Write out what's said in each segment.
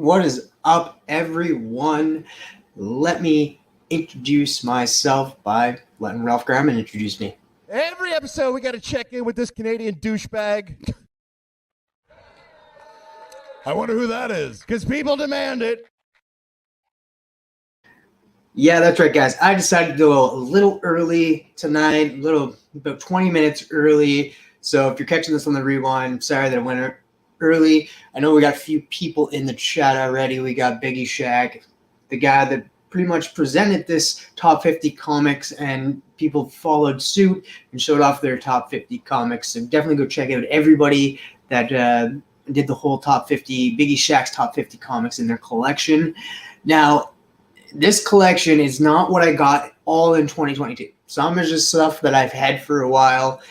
What is up, everyone? Let me introduce myself by letting Ralph Garman introduce me. Every episode, we got to check in with this Canadian douchebag. I wonder who that is, because people demand it. Yeah, that's right, guys. I decided to go a little early tonight, about 20 minutes early. So if you're catching this on the rewind, I'm sorry that I went early. I know we got a few people in the chat already. We got Biggie Shaq, the guy that pretty much presented this top 50 comics, and people followed suit and showed off their top 50 comics. So definitely go check out everybody that did the whole top 50, Biggie Shaq's top 50 comics in their collection. Now, this collection is not what I got all in 2022. Some is just stuff that I've had for a while,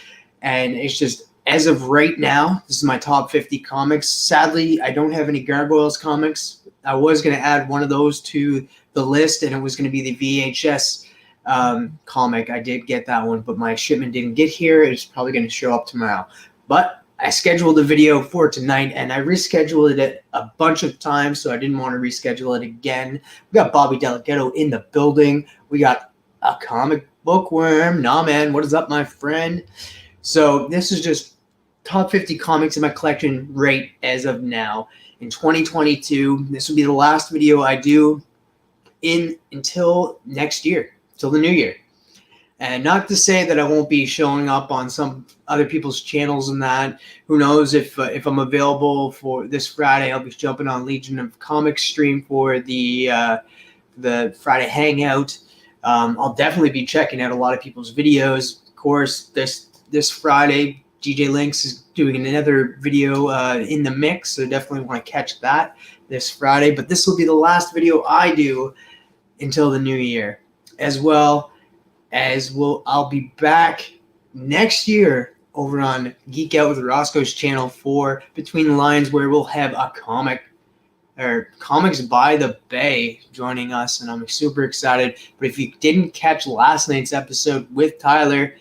and it's just, as of right now, this is my top 50 comics. Sadly, I don't have any Gargoyles comics. I was going to add one of those to the list, and it was going to be the VHS comic. I did get that one, but my shipment didn't get here. It's probably going to show up tomorrow. But I scheduled a video for tonight, and I rescheduled it a bunch of times, so I didn't want to reschedule it again. We got Bobby Delgado in the building. We got a comic bookworm. Nah, man, what is up, my friend? So this is just top 50 comics in my collection right as of now. In 2022, this will be the last video I do until next year, till the new year. And not to say that I won't be showing up on some other people's channels and that. Who knows if I'm available for this Friday, I'll be jumping on Legion of Comics stream for the Friday Hangout. I'll definitely be checking out a lot of people's videos. Of course, this Friday, DJ Links is doing another video in the mix, so definitely want to catch that this Friday. But this will be the last video I do until the new year, as well as I'll be back next year over on Geek Out with Roscoe's channel for Between the Lines, where we'll have a Comics by the Bay joining us, and I'm super excited. But if you didn't catch last night's episode with Tyler,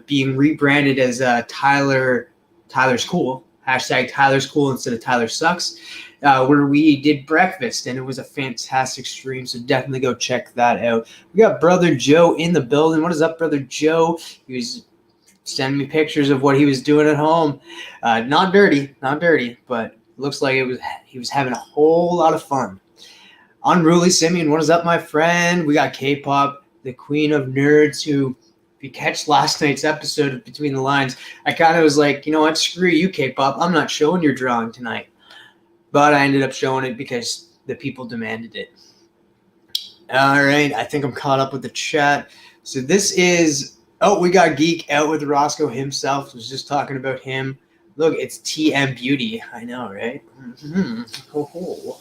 being rebranded as Tyler's Cool, hashtag Tyler's Cool instead of Tyler Sucks, where we did breakfast, and it was a fantastic stream, so definitely go check that out. We got Brother Joe in the building. What is up, Brother Joe? He was sending me pictures of what he was doing at home. Not dirty, but looks like he was having a whole lot of fun. Unruly Simeon, what is up, my friend? We got K-Pop, the queen of nerds, who, if you catch last night's episode of Between the Lines, I kind of was like, you know what, screw you, K-Pop. I'm not showing your drawing tonight. But I ended up showing it because the people demanded it. All right, I think I'm caught up with the chat. So this is, we got Geek Out with Roscoe himself. I was just talking about him. Look, it's TM Beauty. I know, right? Mm-hmm. Oh.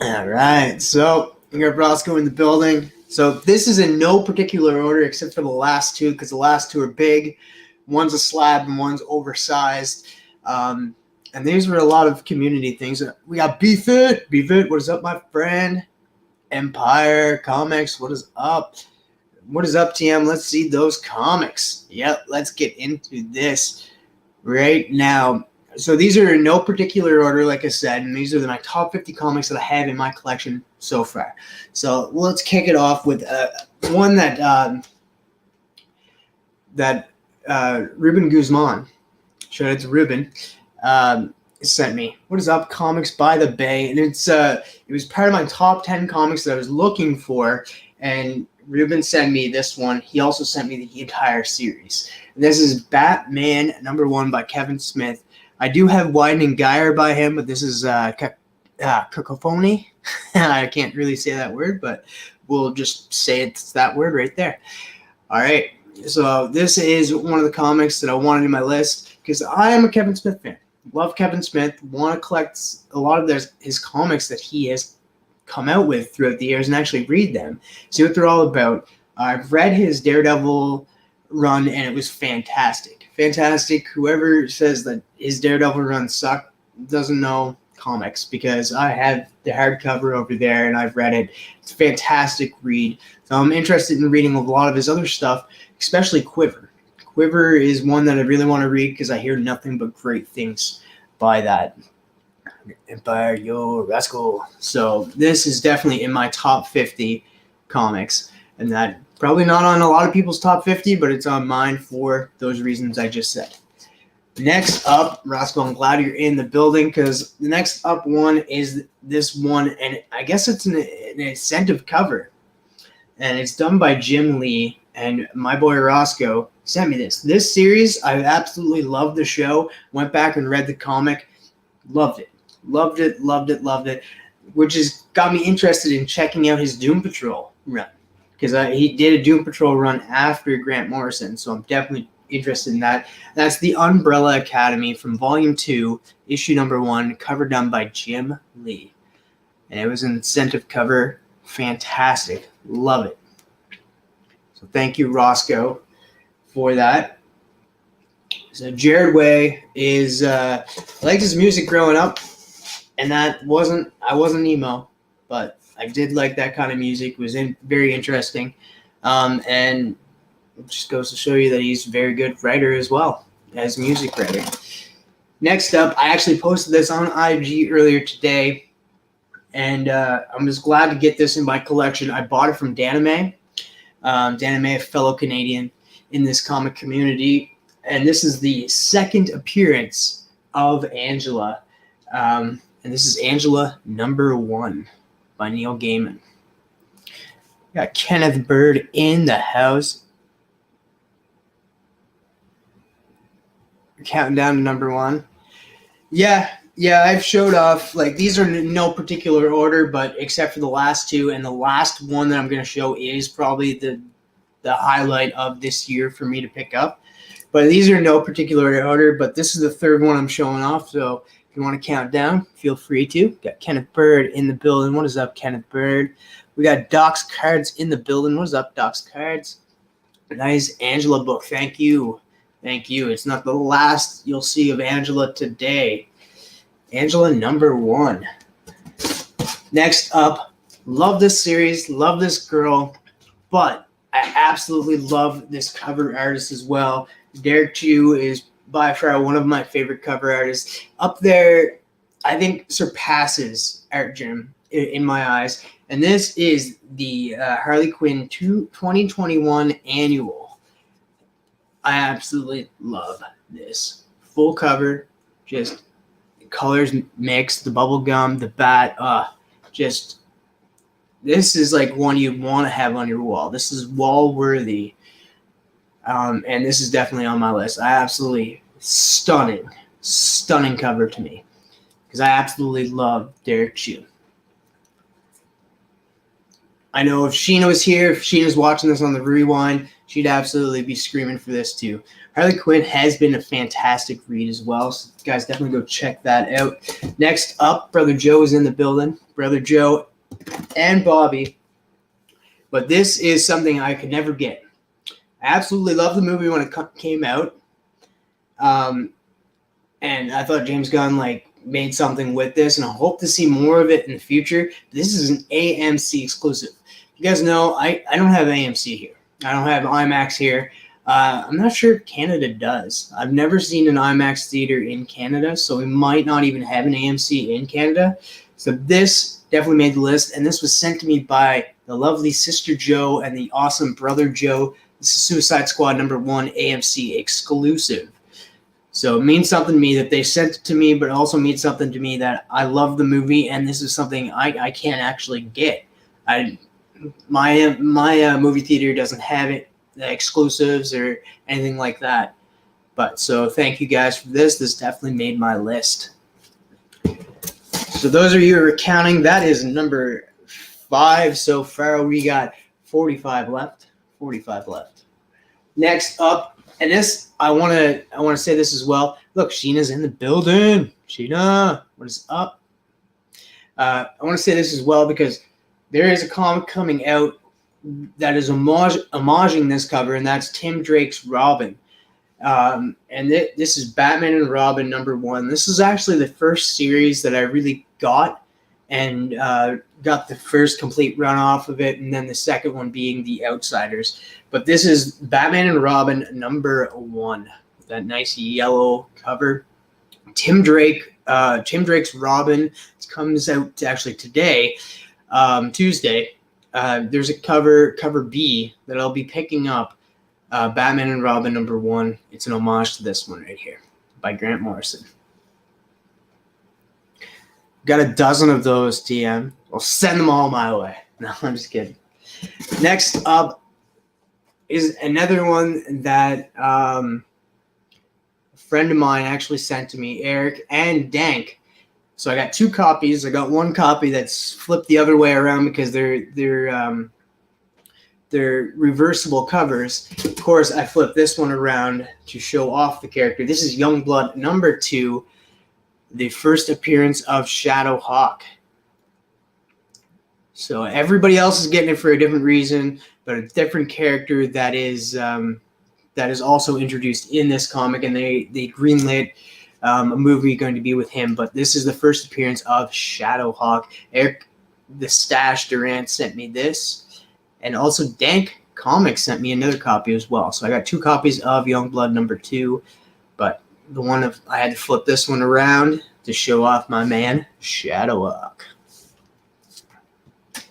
All right, so we got Roscoe in the building. So this is in no particular order except for the last two, because the last two are big. One's a slab and one's oversized. And these were a lot of community things. We got Beefit, what is up, my friend? Empire Comics, what is up? What is up, TM? Let's see those comics. Yep, let's get into this right now. So these are in no particular order, like I said, and these are my top 50 comics that I have in my collection so far. So let's kick it off with one that Ruben Guzman, shout out to Ruben, sent me. What is up, Comics by the Bay? And it was part of my top 10 comics that I was looking for, and Ruben sent me this one. He also sent me the entire series. And this is Batman #1 by Kevin Smith. I do have Widening Gyre by him, but this is Cacophony. I can't really say that word, but we'll just say it's that word right there. All right, so this is one of the comics that I wanted in my list because I am a Kevin Smith fan. Love Kevin Smith, want to collect a lot of his comics that he has come out with throughout the years and actually read them, see what they're all about. I've read his Daredevil run, and it was fantastic. Whoever says that his Daredevil run sucked doesn't know comics, because I have the hardcover over there and I've read it. It's a fantastic read. So I'm interested in reading a lot of his other stuff, especially Quiver. Quiver is one that I really want to read because I hear nothing but great things by that. Empire, yo, rascal. So this is definitely in my top 50 comics, and that probably not on a lot of people's top 50, but it's on mine for those reasons I just said. Next up, Roscoe, I'm glad you're in the building because the next up one is this one, and I guess it's an incentive cover, and it's done by Jim Lee, and my boy Roscoe sent me this. This series, I absolutely loved the show, went back and read the comic, loved it, which has got me interested in checking out his Doom Patrol run because he did a Doom Patrol run after Grant Morrison, so I'm definitely interested in that. That's the Umbrella Academy from Volume 2, Issue number 1, cover done by Jim Lee. And it was an incentive cover. Fantastic. Love it. So thank you, Roscoe, for that. So Jared Way is I liked his music growing up, and I wasn't emo, but I did like that kind of music. It was very interesting. And it just goes to show you that he's a very good writer as well as a music writer. Next up, I actually posted this on IG earlier today, and I'm just glad to get this in my collection. I bought it from Danime. Danime, a fellow Canadian in this comic community, and this is the second appearance of Angela, and this is Angela number 1 by Neil Gaiman. Got Kenneth Bird in the house. Counting down to number 1. Yeah, I've showed off. Like, these are in no particular order, but except for the last 2, and the last one that I'm going to show is probably the highlight of this year for me to pick up. But these are in no particular order, but this is the third one I'm showing off, so if you want to count down, feel free to. Got Kenneth Bird in the building. What is up, Kenneth Bird? We got Doc's Cards in the building. What is up, Doc's Cards? Nice Angela book. Thank you. Thank you. It's not the last you'll see of Angela today. Angela number 1. Next up, love this series, love this girl, but I absolutely love this cover artist as well. Derek Chu is by far one of my favorite cover artists. Up there, I think surpasses Art Jim in my eyes. And this is the Harley Quinn 2021 annual. I absolutely love this. Full cover, just colors mixed, the bubble gum, the bat, this is like one you want to have on your wall. This is wall worthy. And this is definitely on my list. I absolutely stunning cover to me because I absolutely love Derek Chu. I know if Sheena was here, if Sheena's watching this on the rewind, she'd absolutely be screaming for this too. Harley Quinn has been a fantastic read as well, so guys, definitely go check that out. Next up, Brother Joe is in the building. Brother Joe and Bobby. But this is something I could never get. I absolutely loved the movie when it came out. And I thought James Gunn made something with this, and I hope to see more of it in the future. This is an AMC exclusive. You guys know I don't have AMC here. I don't have IMAX here. I'm not sure Canada does. I've never seen an IMAX theater in Canada, so we might not even have an AMC in Canada. So this definitely made the list, and this was sent to me by the lovely Sister Joe and the awesome Brother Joe. This is Suicide Squad number 1 AMC exclusive. So it means something to me that they sent it to me, but it also means something to me that I love the movie, and this is something I can't actually get. My movie theater doesn't have it, the exclusives or anything like that. But so thank you guys for this. This definitely made my list. So those of you who are counting, that is number 5 so far. We got 45 left. 45 left. Next up, and this I want to say this as well. Look, Sheena's in the building. Sheena, what is up? I want to say this as well because there is a comic coming out that is homaging this cover, and that's Tim Drake's Robin. And this is Batman and Robin number 1. This is actually the first series that I really got and got the first complete run off of it, and then the second one being The Outsiders. But this is Batman and Robin #1. That nice yellow cover. Tim Drake's Robin. It comes out actually today, Tuesday. There's a cover B that I'll be picking up. Batman and Robin #1. It's an homage to this one right here by Grant Morrison. Got a dozen of those, TM. I'll send them all my way. No, I'm just kidding. Next up is another one that a friend of mine actually sent to me, Eric and Dank. So I got 2 copies. I got one copy that's flipped the other way around because they're reversible covers. Of course, I flipped this one around to show off the character. This is Youngblood #2. The first appearance of Shadow Hawk. So everybody else is getting it for a different reason, but a different character that is also introduced in this comic, and they greenlit a movie going to be with him. But this is the first appearance of Shadow Hawk. Eric the Stash Durant sent me this, and also Dank Comics sent me another copy as well. So I got 2 copies of Youngblood #2, but I had to flip this one around to show off my man, Shadow Hawk.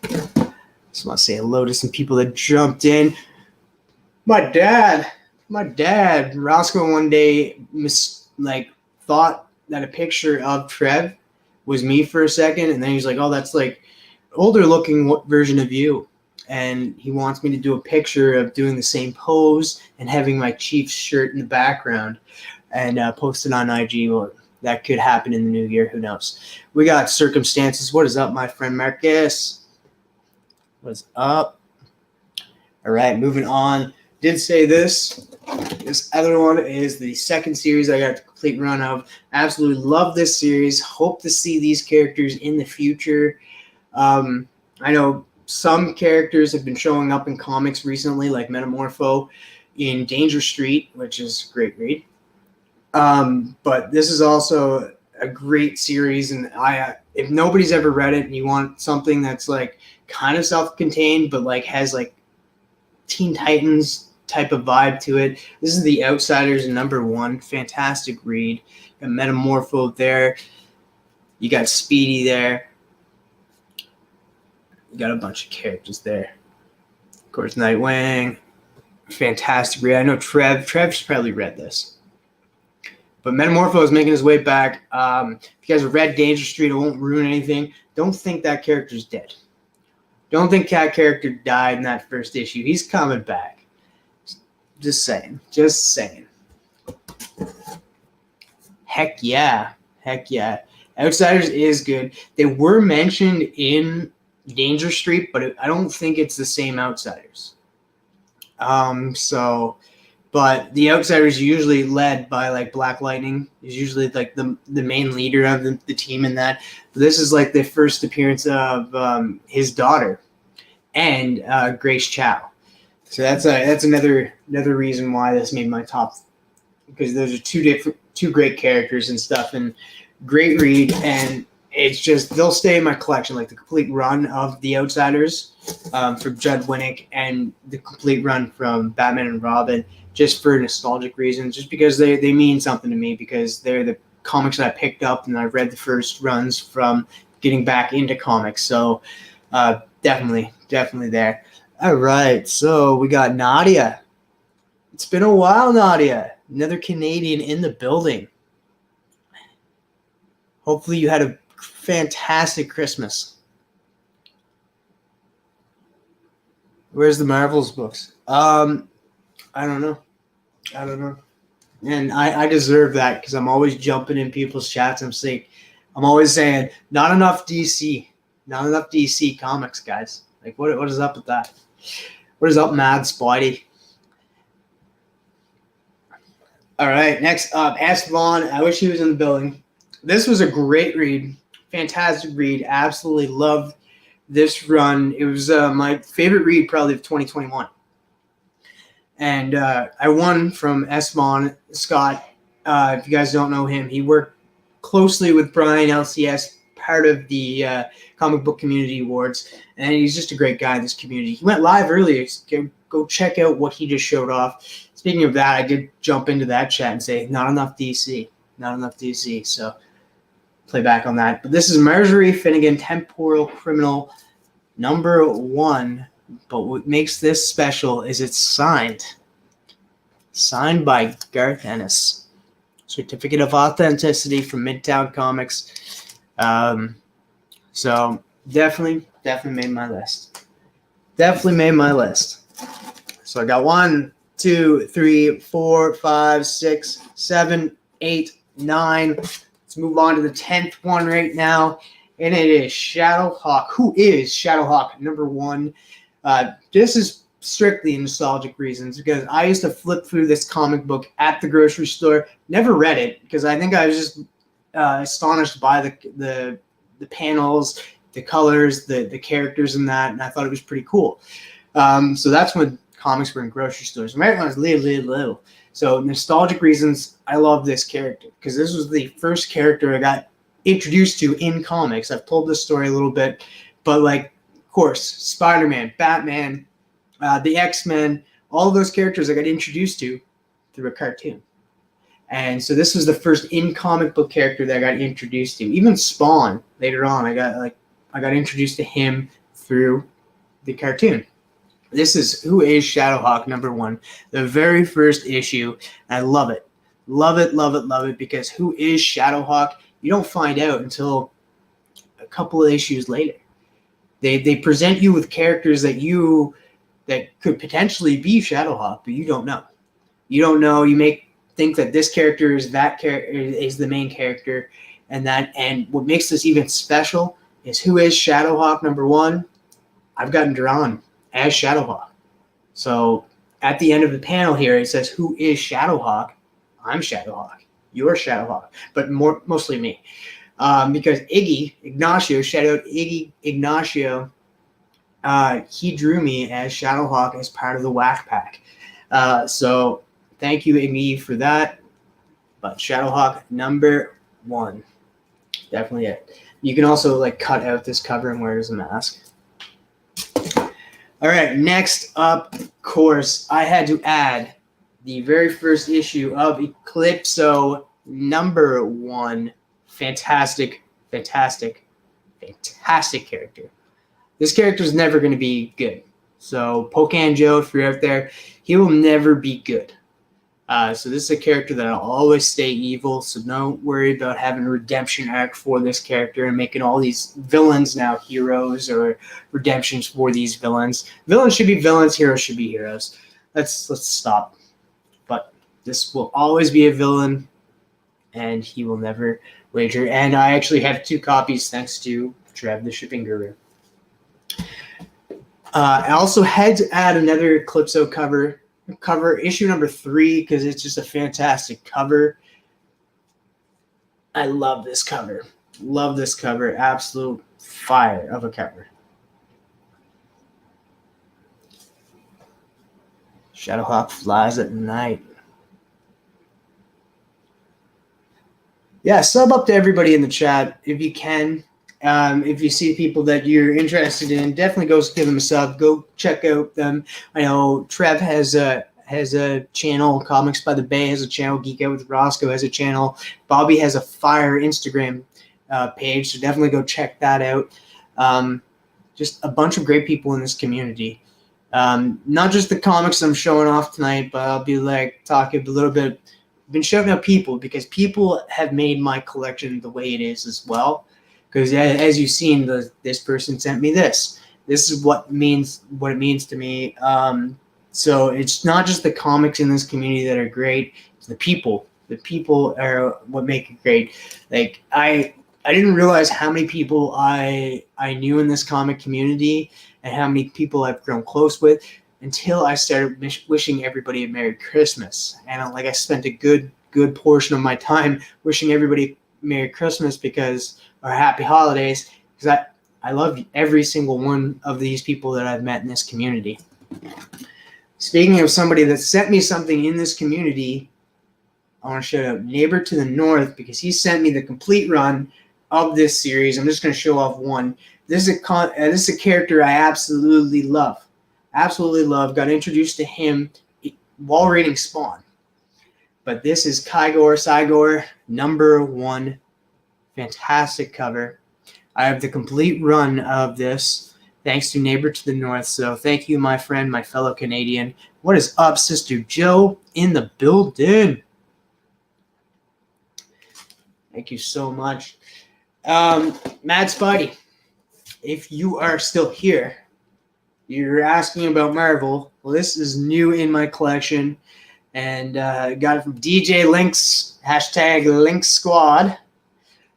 Just want to say hello to some people that jumped in. My dad, Roscoe one day thought that a picture of Trev was me for a second, and then he's like, "Oh, that's like older looking version of you." And he wants me to do a picture of doing the same pose and having my Chiefs shirt in the background, and post it on IG. Well, that could happen in the new year. Who knows? We got Circumstances. What is up, my friend Marcus? What's up? All right, moving on. Did say this. This other one is the second series I got the complete run of. Absolutely love this series. Hope to see these characters in the future. I know some characters have been showing up in comics recently, like Metamorpho in Danger Street, which is a great read. But this is also a great series, and if nobody's ever read it and you want something that's like kind of self-contained but like has like Teen Titans type of vibe to it, this is The Outsiders #1. Fantastic read. You got Metamorpho there. You got Speedy there. You got a bunch of characters there. Of course, Nightwing. Fantastic read. I know Trev's probably read this. But Metamorpho is making his way back. If you guys have read Danger Street, it won't ruin anything. Don't think that character's dead. Don't think that character died in that first issue. He's coming back. Just saying. Just saying. Heck yeah. Heck yeah. Outsiders is good. They were mentioned in Danger Street, but I don't think it's the same Outsiders. But the Outsiders are usually led by like Black Lightning. Is usually like the main leader of the team in that. But this is like the first appearance of his daughter and Grace Chow. So that's another reason why this made my top, because those are two great characters and stuff, and great read. And it's just, they'll stay in my collection, like the complete run of The Outsiders from Judd Winnick and the complete run from Batman and Robin, just for nostalgic reasons, just because they mean something to me, because they're the comics that I picked up and I read the first runs from getting back into comics. So definitely there. All right, so we got Nadia. It's been a while, Nadia. Another Canadian in the building. Hopefully you had a fantastic Christmas. Where's the Marvels books? I don't know. And I deserve that, because I'm always jumping in people's chats. I'm always saying, not enough DC comics, guys. Like, what is up with that? What is up, Mad Spidey? All right, next up, S. Vaughn. I wish he was in the building. This was a great read. Fantastic read. Absolutely loved this run. It was my favorite read probably of 2021. And I won from S. Vaughn Scott. If you guys don't know him, he worked closely with Brian LCS part of the Comic Book Community Awards, and he's just a great guy in this community. He went live earlier. Go check out what he just showed off. Speaking of that, I did jump into that chat and say, not enough DC. Not enough DC. So play back on that. But this is Marjorie Finnegan, Temporal Criminal #1. But what makes this special is it's signed by Garth Ennis. Certificate of authenticity from Midtown Comics. So definitely made my list. Definitely made my list. So I got 1, 2, 3, 4, 5, 6, 7, 8, 9. Let's move on to the 10th one right now. And it is Shadowhawk. Who is Shadowhawk #1? This is strictly nostalgic reasons because I used to flip through this comic book at the grocery store. Never read it because I think I was just astonished by the panels, the colors, the characters in that, and I thought it was pretty cool. So that's when comics were in grocery stores. Right when I was little. So nostalgic reasons, I love this character because this was the first character I got introduced to in comics. I've told this story a little bit, but like, of course, Spider-Man, Batman, the X-Men, all of those characters I got introduced to through a cartoon. And so this was the first in-comic book character that I got introduced to. Even Spawn, later on, I got introduced to him through the cartoon. This is Who is Shadowhawk #1, the very first issue. I love it. Love it, because who is Shadowhawk? You don't find out until a couple of issues later. They present you with characters that could potentially be Shadowhawk, but you don't know. You don't know. You may think that this character is the main character, and what makes this even special is who is Shadowhawk #1. I've gotten drawn as Shadowhawk. So at the end of the panel here, it says, "Who is Shadowhawk?" I'm Shadowhawk. You're Shadowhawk, but mostly me, because Ignacio, shout out Ignacio. He drew me as Shadowhawk as part of the Whack Pack. So thank you, Iggy, for that. But Shadowhawk #1. Definitely it. You can also like cut out this cover and wear it as a mask. All right, next up, of course, I had to add the very first issue of Eclipso #1. Fantastic character. This character is never going to be good. So Pocan Joe, if you're out there, he will never be good. So this is a character that will always stay evil. So don't worry about having a redemption arc for this character and making all these villains now heroes or redemptions for these villains. Villains should be villains. Heroes should be heroes. Let's stop. But this will always be a villain, and he will never wager. And I actually have 2 copies thanks to Trev, the shipping guru. I also had to add another Eclipso cover issue #3 because it's just a fantastic cover. I love this cover. Absolute fire of a cover. Shadowhawk flies at night. Yeah, sub up to everybody in the chat if you can. If you see people that you're interested in, definitely go give them a sub. Go check out them. I know Trev has a channel. Comics by the Bay has a channel. Geek Out with Roscoe has a channel. Bobby has a fire Instagram page, so definitely go check that out. Just a bunch of great people in this community. Not just the comics I'm showing off tonight, but I'll be like talking a little bit. I've been showing out people because people have made my collection the way it is as well. Because as you've seen, this person sent me this. This is what it means to me. So it's not just the comics in this community that are great. It's the people. The people are what make it great. Like I didn't realize how many people I knew in this comic community and how many people I've grown close with until I started wishing everybody a Merry Christmas. And I spent a good portion of my time wishing everybody Merry Christmas or Happy Holidays, because I love every single one of these people that I've met in this community. Speaking of somebody that sent me something in this community, I want to shout out Neighbor to the North because he sent me the complete run of this series. I'm just going to show off one. This is a character I absolutely love. Absolutely love. Got introduced to him while reading Spawn. But this is Cygor #1. Fantastic cover. I have the complete run of this, thanks to Neighbor to the North. So thank you, my friend, my fellow Canadian. What is up, Sister Joe in the building? Thank you so much. Mad Spidey, if you are still here, you're asking about Marvel. Well, this is new in my collection, and got it from DJ Links, #Link Squad.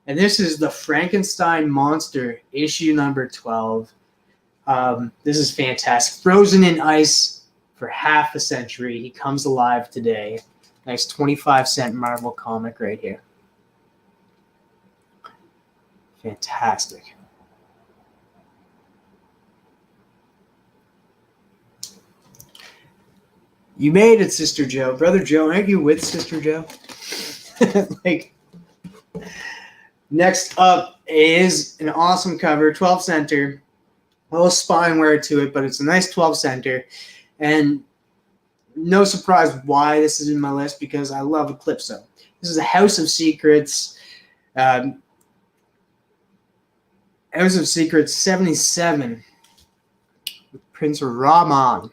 And this is the Frankenstein Monster, issue number 12. This is fantastic. Frozen in ice for half a century. He comes alive today. Nice 25-cent Marvel comic right here. Fantastic. You made it, Sister Joe. Brother Joe, aren't you with Sister Joe? Next up is an awesome cover, 12 center. A little spine wear to it, but it's a nice 12 center. And no surprise why this is in my list, because I love Eclipso. This is a House of Secrets. House of Secrets 77 with Prince Raman.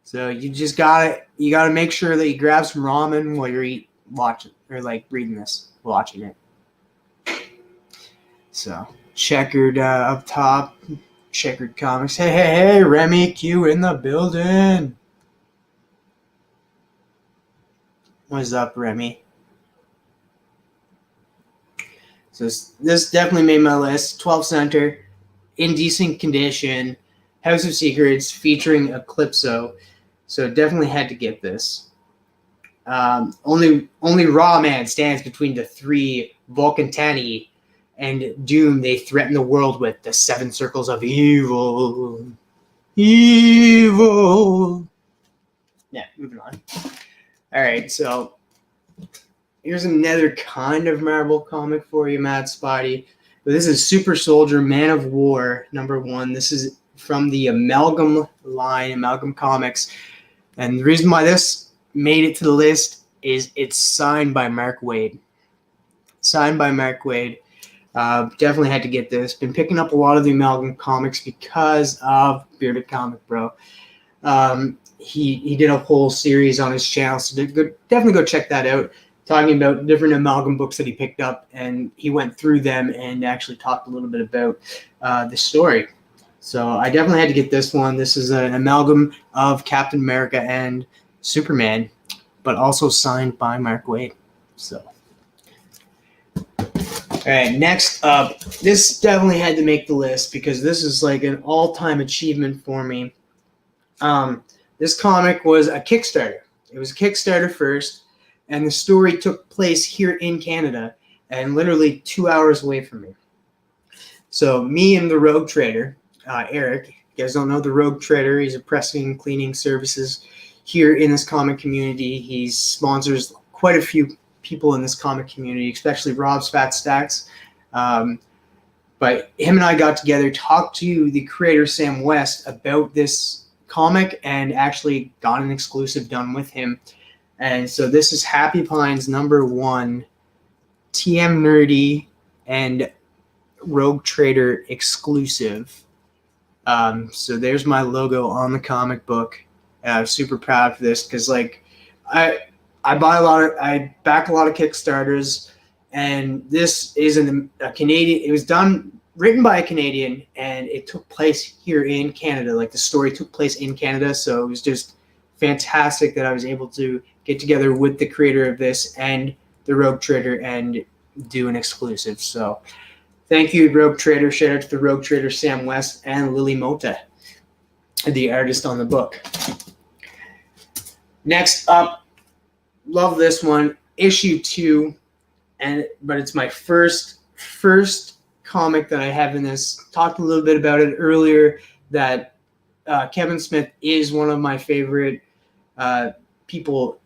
So you gotta make sure that you grab some ramen while you're watching or reading this, watching it. So checkered up top, checkered comics. Hey, Remy Q in the building. What's up, Remy? So this definitely made my list. 12 center, in decent condition, House of Secrets featuring Eclipso. So definitely had to get this. Only Raw Man stands between the three Volcantani and Doom. They threaten the world with the 7 circles of evil. Evil. Yeah, moving on. All right, so here's another kind of Marvel comic for you, Mad Spidey. But this is Super Soldier Man of War #1. This is from the Amalgam line, Amalgam Comics. And the reason why this made it to the list is it's signed by Mark Waid. Signed by Mark Waid. Definitely had to get this. Been picking up a lot of the Amalgam Comics because of Bearded Comic Bro. He did a whole series on his channel, so definitely go check that out. Talking about different Amalgam books that he picked up, and he went through them and actually talked a little bit about the story. So I definitely had to get this one. This is an amalgam of Captain America and Superman, but also signed by Mark Waid. So, all right, next up, this definitely had to make the list because this is like an all-time achievement for me. This comic was a Kickstarter. It was a Kickstarter first, and the story took place here in Canada and literally 2 hours away from me. So me and the Rogue Trader, Eric, you guys don't know the Rogue Trader. He's a pressing and cleaning services here in this comic community. He sponsors quite a few people in this comic community, especially Rob's Fat Stacks. But him and I got together, talked to the creator Sam West about this comic, and actually got an exclusive done with him. And so this is Happy Pines #1, TM Nerdy and Rogue Trader exclusive. So there's my logo on the comic book. I'm super proud for this because I back a lot of Kickstarters, and this is a Canadian. It was written by a Canadian, and it took place here in Canada. The story took place in Canada, so it was just fantastic that I was able to get together with the creator of this and the Rogue Trader and do an exclusive. So thank you, Rogue Trader. Shout out to the Rogue Trader, Sam West, and Lily Mota, the artist on the book. Next up, love this one, issue 2, but it's my first comic that I have in this. Talked a little bit about it earlier, that Kevin Smith is one of my favorite people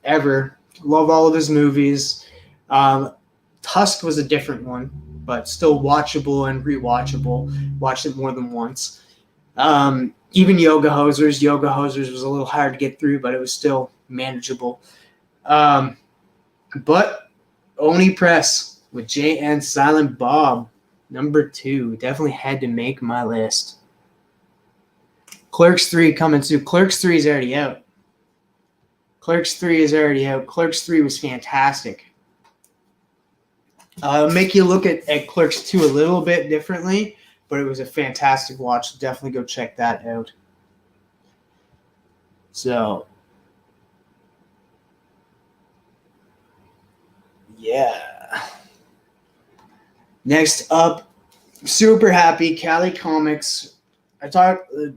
ever. Love all of his movies. Tusk was a different one, but still watchable and rewatchable. Watched it more than once. Even Yoga Hosers. Yoga Hosers was a little hard to get through, but it was still manageable. But Oni Press with Jay and Silent Bob, number 2, definitely had to make my list. Clerks 3 coming soon. Clerks 3 is already out. Clerks 3 is already out. Clerks 3 was fantastic. Make you look at Clerks 2 a little bit differently, but it was a fantastic watch. Definitely go check that out. So, yeah. Next up, super happy, Cali Comics. I talked a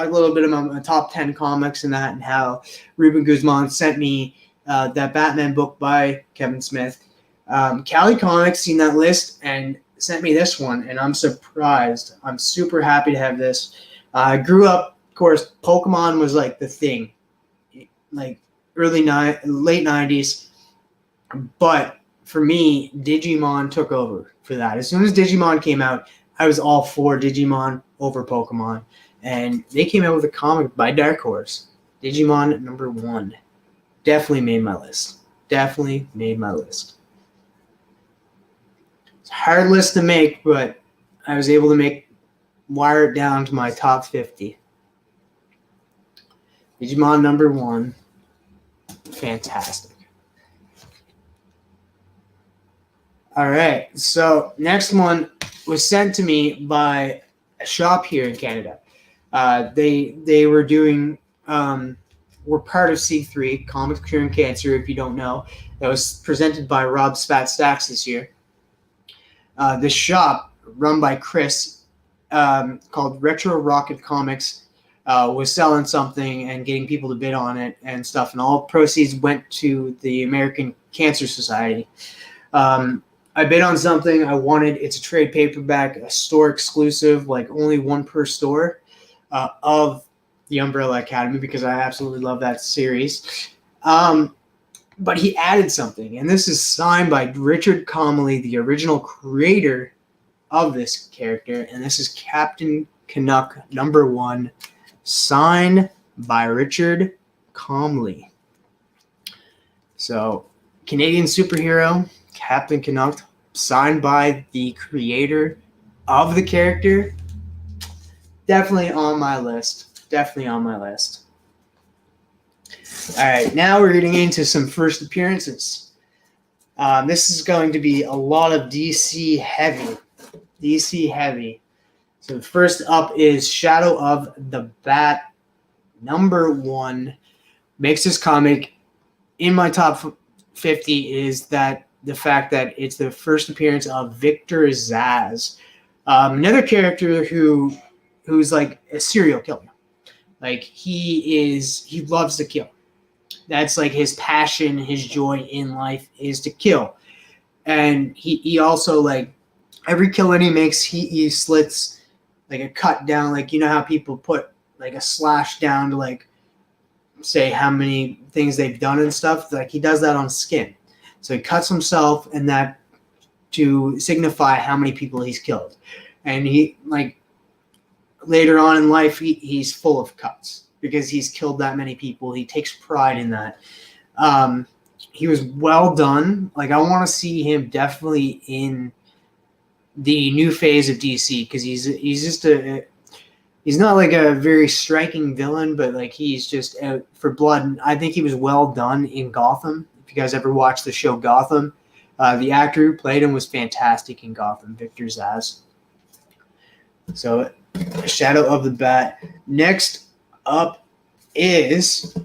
little bit about my top 10 comics and that, and how Ruben Guzman sent me that Batman book by Kevin Smith. Cali Comics seen that list and sent me this one, and I'm surprised. I'm super happy to have this. I grew up, of course, Pokemon was like the thing, like late 90s. But for me, Digimon took over for that. As soon as Digimon came out, I was all for Digimon over Pokemon. And they came out with a comic by Dark Horse. Digimon number 1. Definitely made my list. Definitely made my list. It's a hard list to make, but I was able to wire it down to my top 50. Digimon number 1. Fantastic. All right, so next one was sent to me by a shop here in Canada. They were doing were part of C3 Comics Curing Cancer. If you don't know, that was presented by Rob Spat Stacks this year. The shop run by Chris called Retro Rocket Comics was selling something and getting people to bid on it and stuff, and all proceeds went to the American Cancer Society. I bid on something I wanted. It's a trade paperback, a store exclusive, like only one per store, of the Umbrella Academy, because I absolutely love that series. But he added something, and this is signed by Richard Comley, the original creator of this character, and this is Captain Canuck number 1, signed by Richard Comley. So, Canadian superhero, Captain Canuck, signed by the creator of the character. Definitely on my list. Definitely on my list. All right, now we're getting into some first appearances. This is going to be a lot of DC heavy. DC heavy. So first up is Shadow of the Bat, number 1. Makes this comic in my top 50 is that the fact that it's the first appearance of Victor Zsasz, another character who's like a serial killer. Like he loves to kill. That's like his passion, his joy in life is to kill. And he also, like, every kill that he makes, he slits like a cut down, like, you know how people put like a slash down to like say how many things they've done and stuff. Like he does that on skin. So he cuts himself, and that to signify how many people he's killed. And he, like, later on in life, he's full of cuts because he's killed that many people. He takes pride in that. He was well done. Like, I want to see him definitely in the new phase of DC, because he's just he's not like a very striking villain, but like he's just out for blood. And I think he was well done in Gotham. If you guys ever watched the show Gotham, the actor who played him was fantastic in Gotham, Victor Zsasz. So, Shadow of the Bat. Next up is,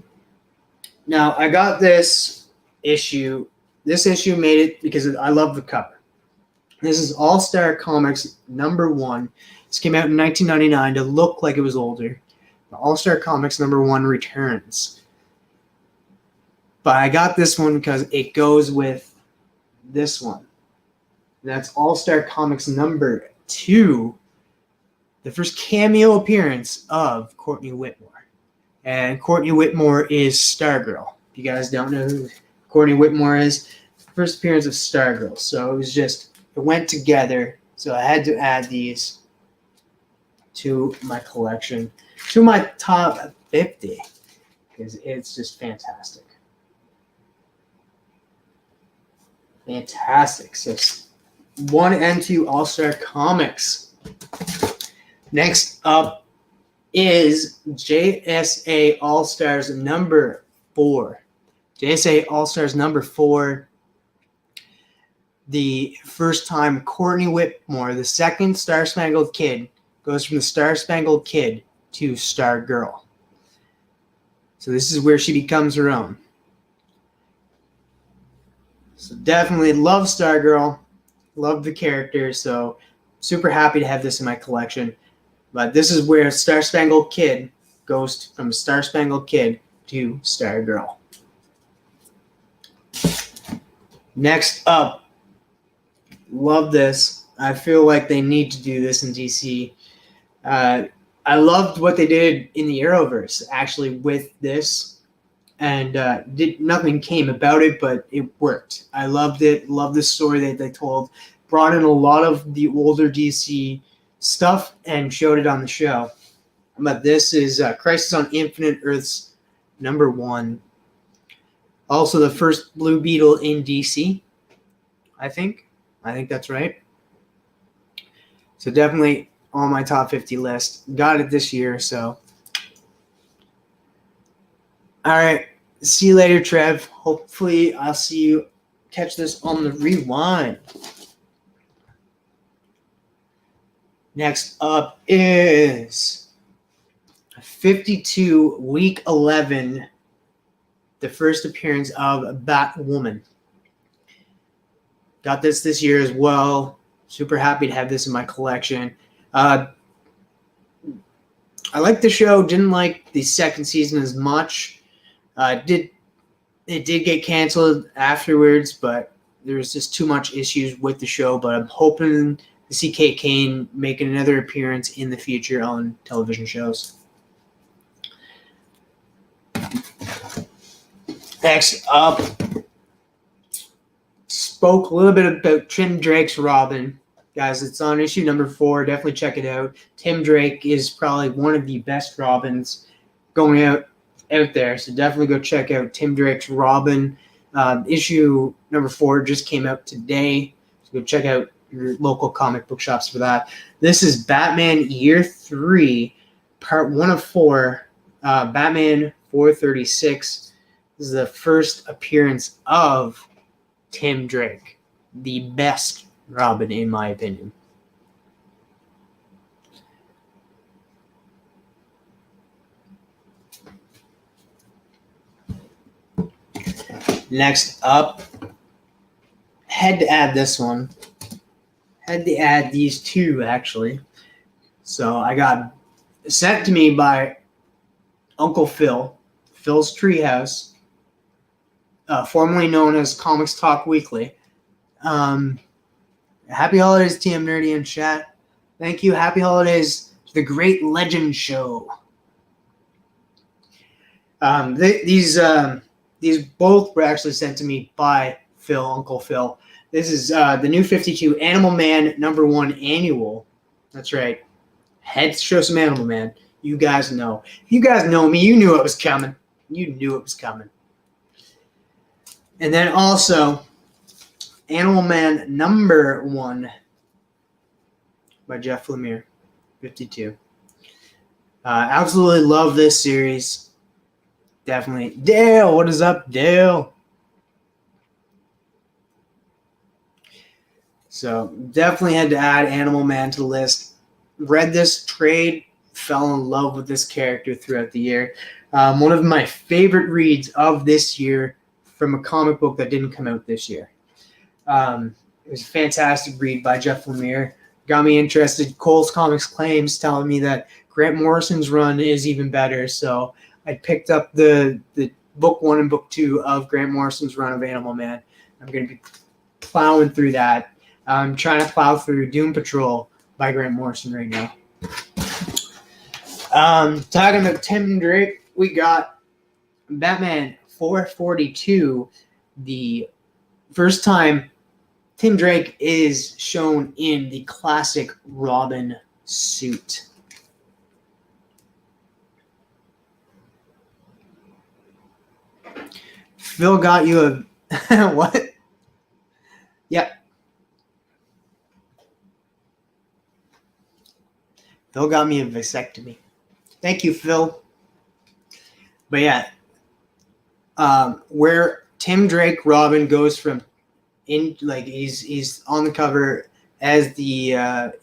now I got this issue. This issue made it because I love the cover. This is All-Star Comics number 1. This came out in 1999 to look like it was older. All-Star Comics number 1 returns. But I got this one because it goes with this one. That's All-Star Comics number 2. The first cameo appearance of Courtney Whitmore. And Courtney Whitmore is Stargirl. If you guys don't know who Courtney Whitmore is, first appearance of Stargirl. So it went together. So I had to add these to my collection, to my top 50, because it's just fantastic. Fantastic. So 1 and 2 All-Star Comics. Next up is JSA All-Stars number 4. JSA All-Stars number 4. The first time Courtney Whitmore, the second Star Spangled Kid, goes from the Star Spangled Kid to Stargirl. So this is where she becomes her own. So definitely love Stargirl. Love the character. So super happy to have this in my collection. But this is where Star Spangled Kid goes from Star Spangled Kid to Stargirl. Next up, love this. I feel like they need to do this in DC. I loved what they did in the Arrowverse, actually, with this. And nothing came about it, but it worked. I loved it. Loved the story that they told. Brought in a lot of the older DC stuff and showed it on the show. But this is Crisis on Infinite Earths number 1. Also the first Blue Beetle in DC, I think. I think that's right. So definitely on my top 50 list. Got it this year, so. All right. See you later, Trev. Hopefully I'll see you catch this on the rewind. Next up is 52 Week 11, the first appearance of Batwoman. Got this year as well. Super happy to have this in my collection. I liked the show. Didn't like the second season as much. It did get canceled afterwards, but there was just too much issues with the show. But I'm hoping to see Kate Kane making another appearance in the future on television shows. Next up, spoke a little bit about Tim Drake's Robin. Guys, it's on issue number 4. Definitely check it out. Tim Drake is probably one of the best Robins going out there. So definitely go check out Tim Drake's Robin. Issue number 4 just came out today. So go check out your local comic book shops for that. This is Batman Year 3, Part 1 of 4. Batman 436. This is the first appearance of Tim Drake, the best Robin in my opinion. Next up, had to add this one. Had to add these two, actually. So I got sent to me by Uncle Phil, Phil's Treehouse, formerly known as Comics Talk Weekly. Happy holidays, TM Nerdy and chat. Thank you. Happy holidays to the Great Legend Show. These both were actually sent to me by Phil, Uncle Phil. This is the new 52 Animal Man number 1 annual. That's right. Had to show some Animal Man. You guys know. If you guys know me, you knew it was coming. You knew it was coming. And then also Animal Man number 1 by Jeff Lemire, 52. Absolutely love this series. Definitely. Dale, what is up, Dale? So definitely had to add Animal Man to the list. Read this trade, fell in love with this character throughout the year. One of my favorite reads of this year from a comic book that didn't come out this year. It was a fantastic read by Jeff Lemire. Got me interested. Cole's Comics claims telling me that Grant Morrison's run is even better. So I picked up the book 1 and book 2 of Grant Morrison's run of Animal Man. I'm going to be plowing through that. I'm trying to plow through Doom Patrol by Grant Morrison right now. Talking about Tim Drake, we got Batman 442, the first time Tim Drake is shown in the classic Robin suit. Phil got you a what? Yep. Phil got me a vasectomy. Thank you, Phil. But yeah, where Tim Drake Robin goes from he's on the cover as the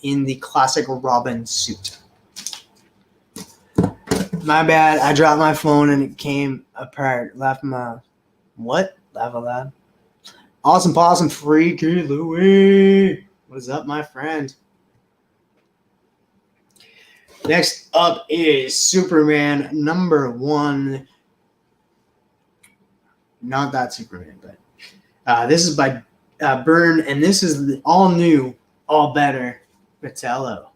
in the classic Robin suit. My bad, I dropped my phone and it came apart. Laugh my what? Laugh aloud. Awesome Possum Freaky Louie. What is up, my friend? Next up is Superman #1. Not that Superman, but this is by Byrne, and this is the all new, all better Metallo.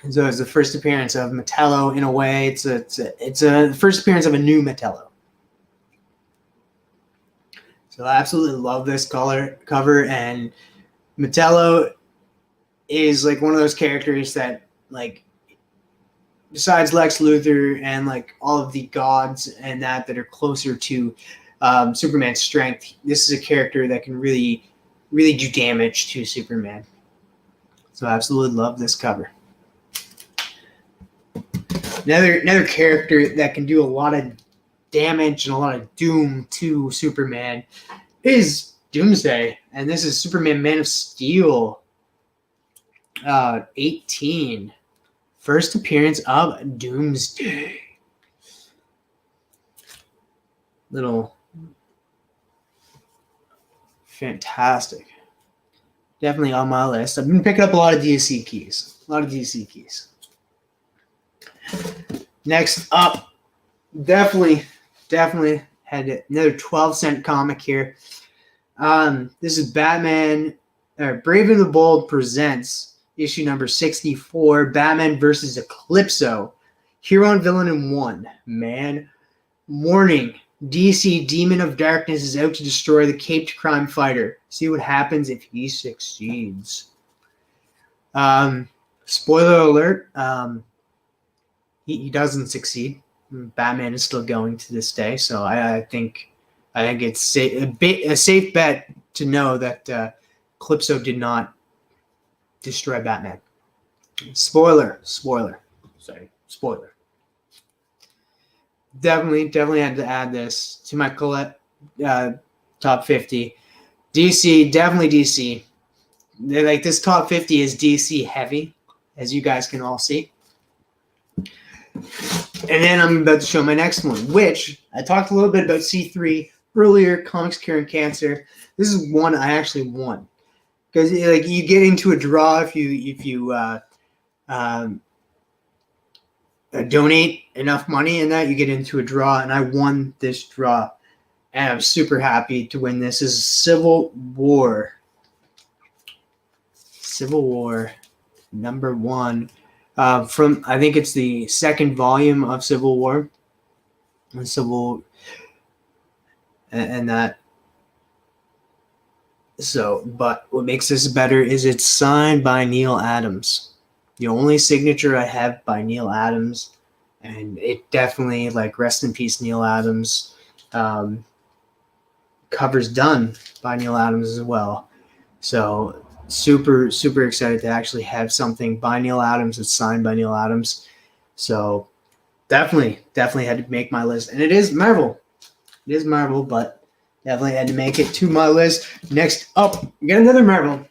And so it's the first appearance of Metallo in a way. It's a first appearance of a new Metallo. So I absolutely love this cover, and Metallo is like one of those characters that, like, besides Lex Luthor and like all of the gods and that are closer to Superman's strength, this is a character that can really do damage to Superman. So I absolutely love this cover. Another character that can do a lot of damage and a lot of doom to Superman is Doomsday, and this is Superman Man of Steel 18. First appearance of Doomsday. Little fantastic. Definitely on my list. I've been picking up a lot of DC keys. Next up, definitely had another 12-cent comic here. This is Batman, Brave and the Bold presents issue number 64, Batman versus Eclipso. Hero and villain in one. Man. Warning. DC Demon of Darkness is out to destroy the caped crime fighter. See what happens if he succeeds. Spoiler alert. He doesn't succeed. Batman is still going to this day, so I think it's a safe bet to know that Eclipso did not destroy Batman. Spoiler. Definitely had to add this to my top 50. DC, definitely DC. Like, this top 50 is DC heavy, as you guys can all see. And then I'm about to show my next one, which I talked a little bit about C3 earlier, Comics Curing Cancer. This is one I actually won. Because, like, you get into a draw if you donate enough money in that, you get into a draw, and I won this draw, and I'm super happy to win this. This is Civil War #1 from, I think it's the second volume of Civil War, and that. So, but what makes this better is it's signed by Neil Adams. The only signature I have by Neil Adams, and it definitely, like, rest in peace, Neil Adams. Covers done by Neil Adams as well. So super excited to actually have something by Neil Adams that's signed by Neil Adams. So definitely had to make my list, and it is Marvel, but definitely had to make it to my list. Next up, we got another Marvel.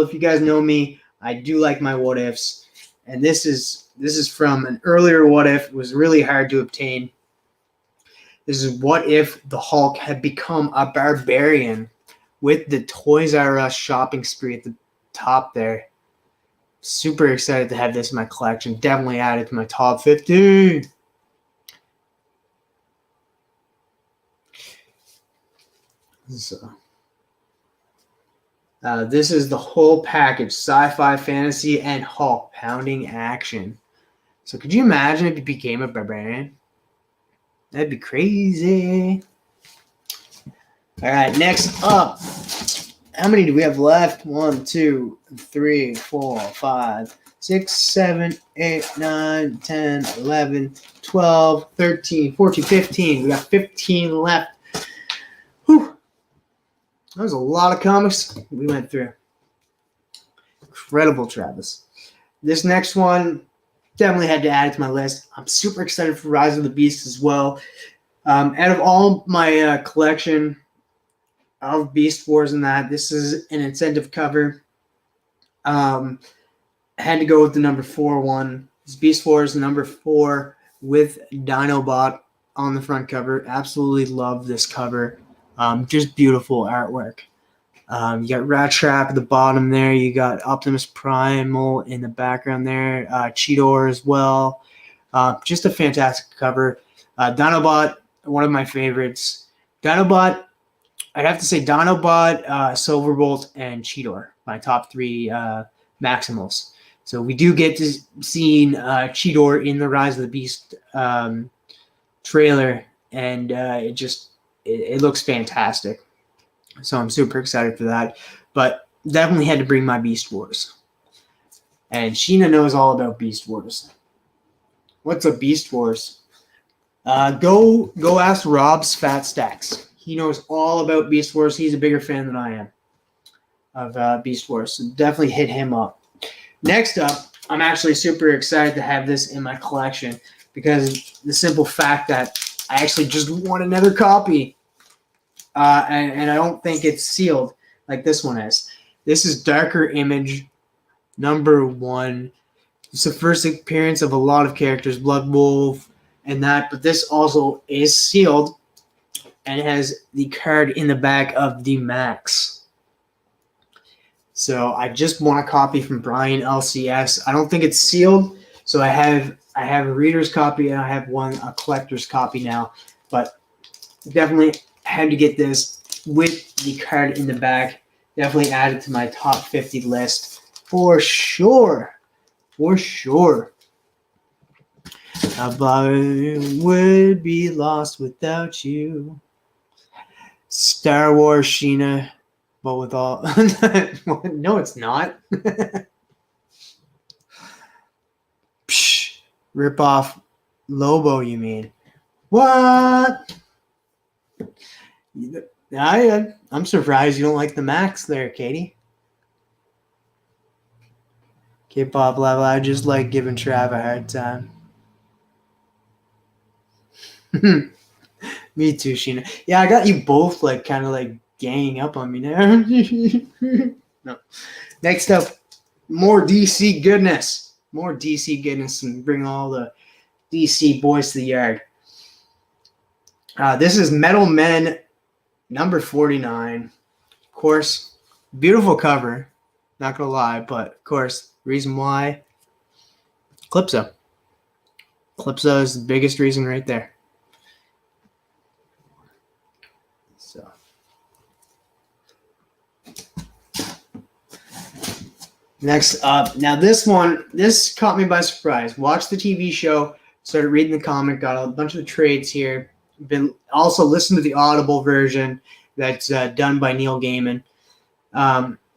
If you guys know me, I do like my what ifs, and this is from an earlier what if. It was really hard to obtain. This is what if the Hulk had become a barbarian, with the Toys R Us shopping spree at the top there. Super excited to have this in my collection. Definitely added to my top 50. So, this is the whole package: sci-fi, fantasy, and Hulk pounding action. So could you imagine if he became a barbarian? That'd be crazy. All right, next up. How many do we have left? 1, 2, 3, 4, 5, 6, 7, 8, 9, 10, 11, 12, 13, 14, 15. We got 15 left. Whew. That was a lot of comics we went through. Incredible, Travis. This next one, definitely had to add it to my list. I'm super excited for Rise of the Beast as well. Out of all my collection of Beast Wars and that, this is an incentive cover. I had to go with the number 4 one. It's Beast Wars number 4 with Dinobot on the front cover. Absolutely love this cover. Just beautiful artwork. You got Rat Trap at the bottom there. You got Optimus Primal in the background there. Cheetor as well. Just a fantastic cover. Dinobot, one of my favorites. Dinobot, I'd have to say Dinobot, Silverbolt, and Cheetor, my top 3 Maximals. So we do get to see Cheetor in the Rise of the Beast trailer, and it looks fantastic. So I'm super excited for that. But definitely had to bring my Beast Wars. And Sheena knows all about Beast Wars. What's a Beast Wars? Go ask Rob's Fat Stacks. He knows all about Beast Wars. He's a bigger fan than I am of Beast Wars. So definitely hit him up. Next up, I'm actually super excited to have this in my collection because the simple fact that I actually just want another copy. And I don't think it's sealed like this one is. This is Darker Image number 1. It's the first appearance of a lot of characters, Blood Wolf and that, but this also is sealed and it has the card in the back of the Max. So I just want a copy from Brian LCS. I don't think it's sealed, so I have a reader's copy and I have a collector's copy now, but definitely had to get this with the card in the back. Definitely add it to my top 50 list for sure. For sure. I would be lost without you. Star Wars Sheena, but with all. No, it's not. Psh, rip off Lobo, you mean? What? I'm surprised you don't like the Max there, Katie. K-pop, blah, blah. I just like giving Trav a hard time. Me too, Sheena. Yeah, I got you both kind of ganging up on me now. No. Next up, more DC goodness. More DC goodness and bring all the DC boys to the yard. This is Metal Men number 49. Of course, beautiful cover. Not going to lie, but of course, reason why, Calypso. Calypso is the biggest reason right there. So, next up, now this caught me by surprise. Watched the TV show, started reading the comic, got a bunch of the trades here. Been also listened to the Audible version that's done by Neil Gaiman.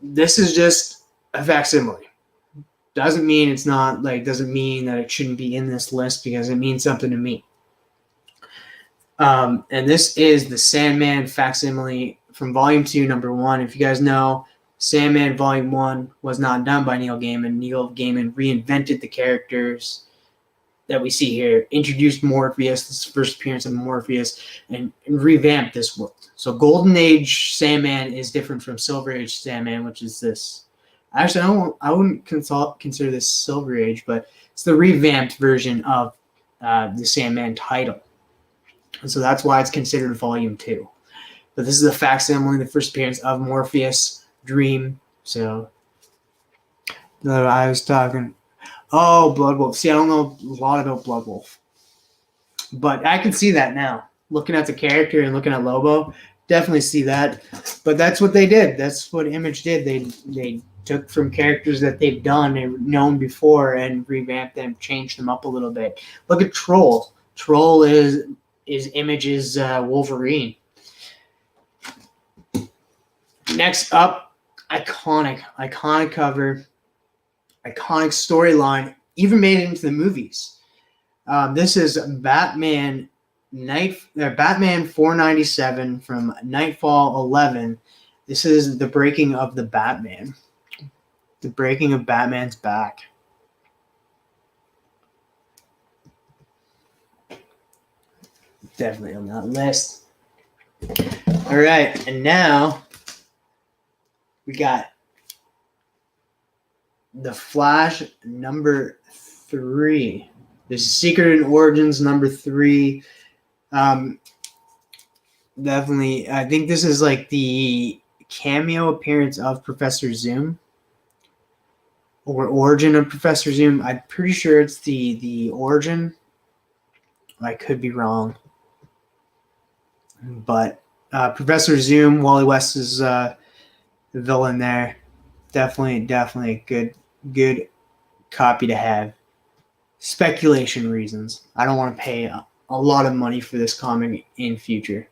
This is just a facsimile. Doesn't mean it's not doesn't mean that it shouldn't be in this list because it means something to me. And this is the Sandman facsimile from Volume 2, Number 1. If you guys know, Sandman Volume 1 was not done by Neil Gaiman. Neil Gaiman reinvented the characters that we see here, introduced Morpheus, this first appearance of Morpheus, and revamped this world. So Golden Age Sandman is different from Silver Age Sandman, which is this. Actually, I wouldn't consider this Silver Age, but it's the revamped version of the Sandman title. And so that's why it's considered Volume 2. But this is a facsimile, the first appearance of Morpheus, Dream. So I was talking. Oh, Blood Wolf. See, I don't know a lot about Blood Wolf. But I can see that now. Looking at the character and looking at Lobo, definitely see that. But that's what they did. That's what Image did. They took from characters that they've done and known before and revamped them, changed them up a little bit. Look at Troll. Troll is Image's Wolverine. Next up, iconic cover, iconic storyline, even made it into the movies. This is Batman 497 from Nightfall 11. This is the breaking of the Batman. The breaking of Batman's back. Definitely on that list. All right, and now we got The Flash number 3. This is Secret and Origins number 3. Definitely, I think this is like the cameo appearance of Professor Zoom, or origin of Professor Zoom. I'm pretty sure it's the origin. I could be wrong, but Professor Zoom, Wally West is the villain there. Definitely a good copy to have. Speculation reasons. I don't want to pay a lot of money for this comic in future.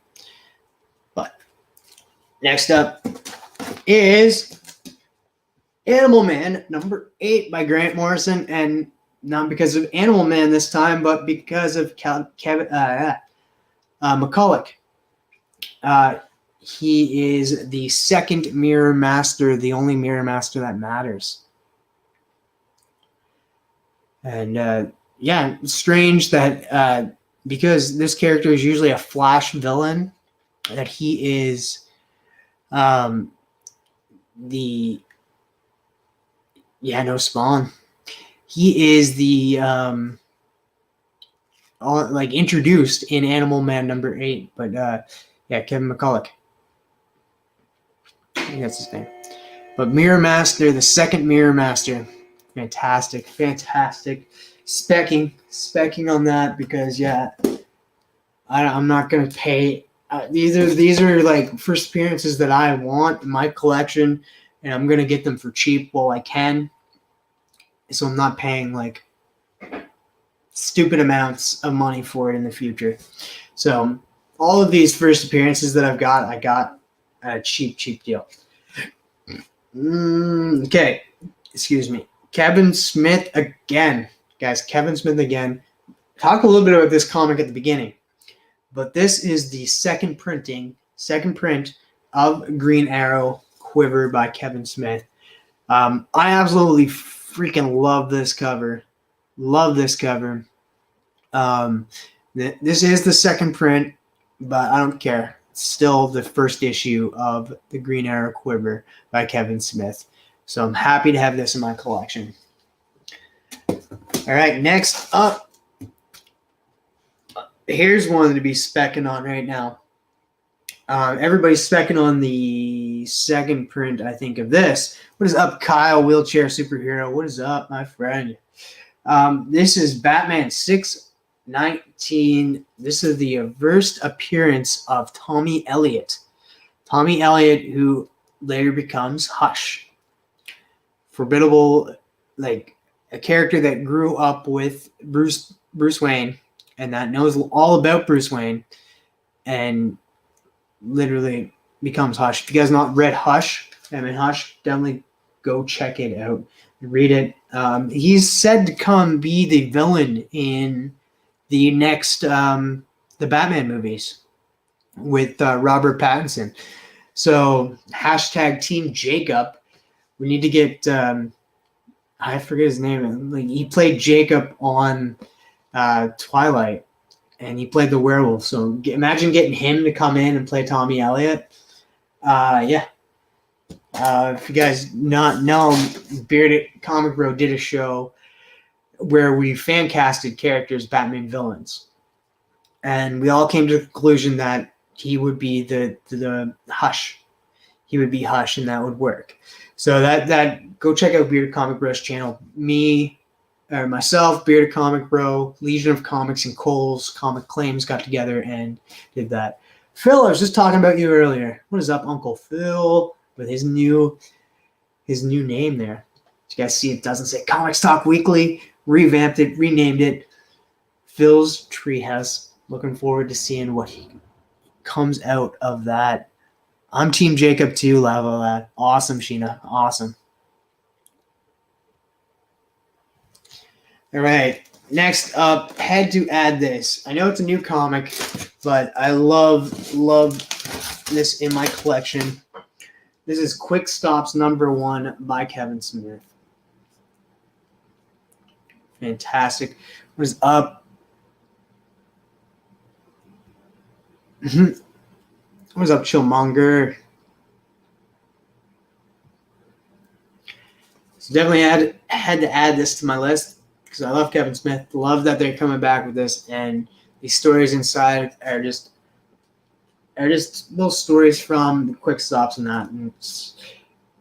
But next up is Animal Man number 8 by Grant Morrison, and not because of Animal Man this time, but because of McCulloch. He is the second Mirror Master, the only Mirror Master that matters. And strange that because this character is usually a Flash villain, that he is Spawn. He is the introduced in Animal Man number 8, but Kevin McCulloch. I think that's his name. But Mirror Master, the second Mirror Master, fantastic specking on that, because I'm not gonna pay. These are like first appearances that I want in my collection, and I'm gonna get them for cheap while I can. So I'm not paying like stupid amounts of money for it in the future. So all of these first appearances that I got at a cheap deal. Okay, excuse me. Kevin Smith again. Guys, Kevin Smith again. Talk a little bit about this comic at the beginning. But this is the second print of Green Arrow Quiver by Kevin Smith. I absolutely freaking love this cover. This is the second print, but I don't care. It's still the first issue of the Green Arrow Quiver by Kevin Smith. So I'm happy to have this in my collection. All right, next up. Here's one to be specking on right now. Everybody's specking on the second print, I think, of this. What is up, Kyle, wheelchair superhero? What is up, my friend? This is Batman 619. This is the first appearance of Tommy Elliott. Tommy Elliott, who later becomes Hush. Formidable, like a character that grew up with Bruce Wayne, and that knows all about Bruce Wayne, and literally becomes Hush. If you guys not read Hush, definitely go check it out. Read it. He's said to come be the villain in the next the Batman movies with Robert Pattinson. So hashtag Team Jacob. We need to get I forget his name. Like, he played Jacob on Twilight, and he played the werewolf. So imagine getting him to come in and play Tommy Elliott. If you guys not know, Bearded Comic Bro did a show where we fan casted characters, Batman villains, and we all came to the conclusion that he would be the Hush. He would be Hush, and that would work. So that go check out Bearded Comic Bro's channel. Myself, Bearded Comic Bro, Legion of Comics, and Cole's Comic Claims got together and did that. Phil, I was just talking about you earlier. What is up, Uncle Phil, with his new name there? Did you guys see it doesn't say Comics Talk Weekly? Revamped it, renamed it Phil's Treehouse. Looking forward to seeing what comes out of that I'm Team Jacob too. Love all that. Awesome, Sheena. Awesome. All right. Next up, had to add this. I know it's a new comic, but I love this in my collection. This is Quick Stops #1 by Kevin Smith. Fantastic. What is up? What is up, Chillmonger? So definitely had to add this to my list because I love Kevin Smith. Love that they're coming back with this, and these stories inside are just little stories from the Quick Stops and that. And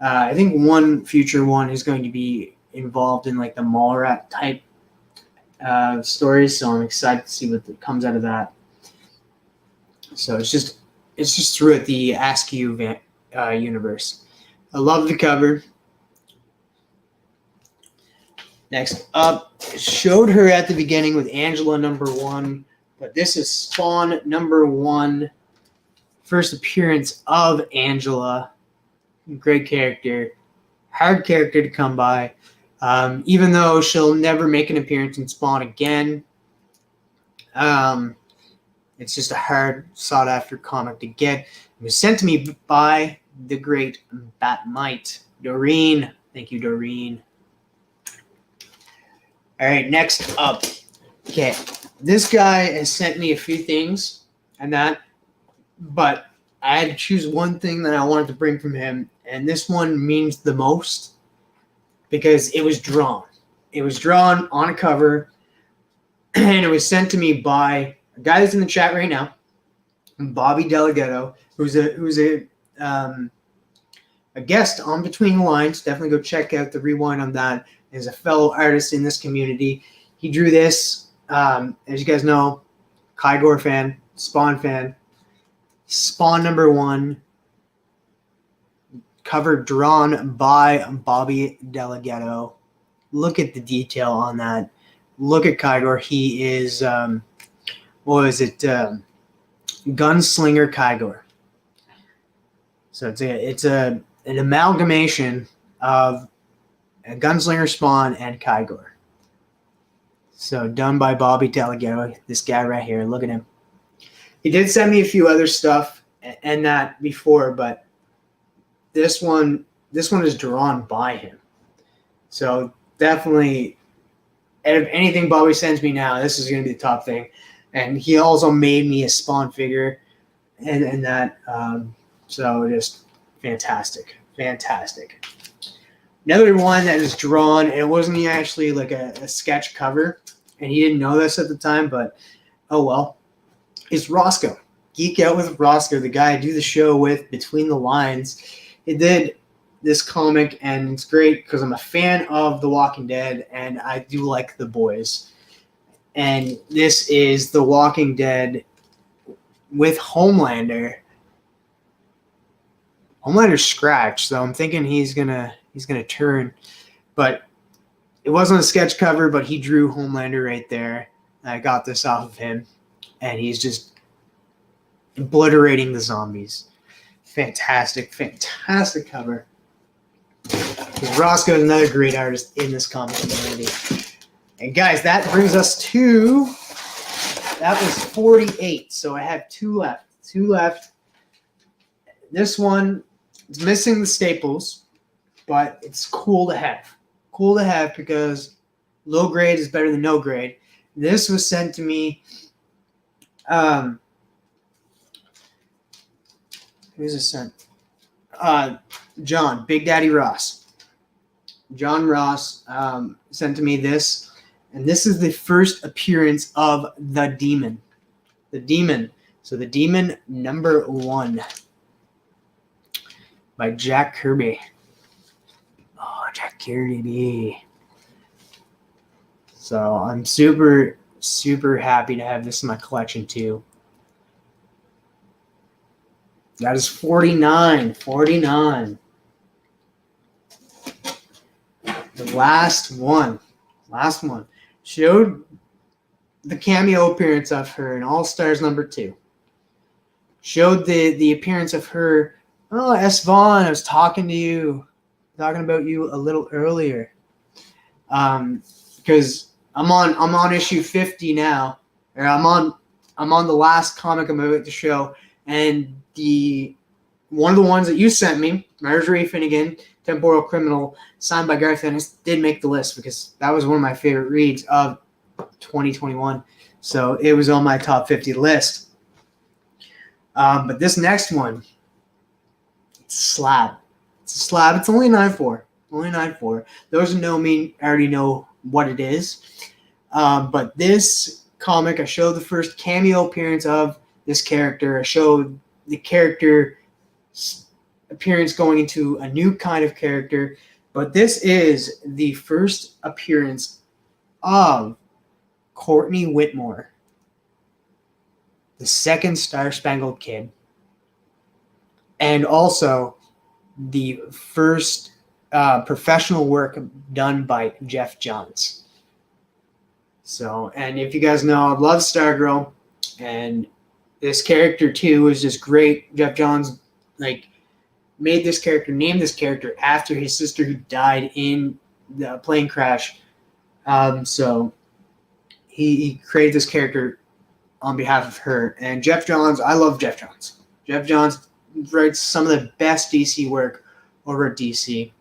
I think one future one is going to be involved in like the Mallrat type stories, so I'm excited to see what comes out of that. So it's just throughout the Askew universe. I love the cover. Next up, showed her at the beginning with Angela #1, but this is Spawn #1. First appearance of Angela. Great character. Hard character to come by. Even though she'll never make an appearance in Spawn again. It's just a hard, sought-after comic to get. It was sent to me by the great Batmite. Doreen. Thank you, Doreen. All right, next up. Okay, this guy has sent me a few things and that, but I had to choose one thing that I wanted to bring from him, and this one means the most because it was drawn. It was drawn on a cover, and it was sent to me by a guy that's in the chat right now, Bobby Delgado, who's a guest on Between the Lines. Definitely go check out the rewind on that. As a fellow artist in this community, he drew this. As you guys know, Kygor fan, Spawn fan. Spawn #1, cover drawn by Bobby Delgado. Look at the detail on that. Look at Kygor. He is, Gunslinger Kygor. So it's an amalgamation of a Gunslinger, Spawn, and Kygor. So done by Bobby Delgado. This guy right here. Look at him. He did send me a few other stuff and that before, but this one is drawn by him. So definitely, out of anything Bobby sends me now, this is going to be the top thing. And he also made me a Spawn figure and that. So just fantastic. Fantastic. Another one that is drawn, and it wasn't actually like a sketch cover, and he didn't know this at the time, but oh well. It's Roscoe. Geek Out with Roscoe, the guy I do the show with, Between the Lines. He did this comic, and it's great because I'm a fan of The Walking Dead, and I do like The Boys. And this is The Walking Dead with Homelander. Homelander's scratched, so I'm thinking he's gonna turn. But it wasn't a sketch cover, but he drew Homelander right there. I got this off of him. And he's just obliterating the zombies. Fantastic, fantastic cover. Roscoe is another great artist in this comic community. And guys, that brings us to, that was 48. So I have two left. This one is missing the staples, but it's cool to have. Cool to have because low grade is better than no grade. This was sent to me. Who's this sent? John, Big Daddy Ross. John Ross sent to me this, and this is the first appearance of the Demon. The Demon. So the Demon #1 by Jack Kirby. Oh, Jack Kirby. So I'm super happy to have this in my collection too. That is 49. The last one. Showed the cameo appearance of her in All Stars #2. Showed the appearance of her Oh, S. Vaughn, I was talking about you a little earlier. Because I'm on issue 50 now. Or I'm on the last comic I'm about to show, and one of the ones that you sent me, Marjorie Finnegan, Temporal Criminal, signed by Garth Ennis, did make the list because that was one of my favorite reads of 2021. So it was on my top 50 list. But this next one, it's a slab. It's a slab. It's only 9.4. Only 9.4. Those who know me already know what it is. But this comic, I showed the first cameo appearance of this character. I showed the character appearance going into a new kind of character. But this is the first appearance of Courtney Whitmore, the second Star Spangled Kid, and also the first professional work done by Jeff Johns. So, and if you guys know, I love Stargirl, and this character too is just great. Jeff Johns named this character after his sister who died in the plane crash. So he created this character on behalf of her. And Jeff Johns, I love Jeff Johns. Jeff Johns writes some of the best DC work over at DC.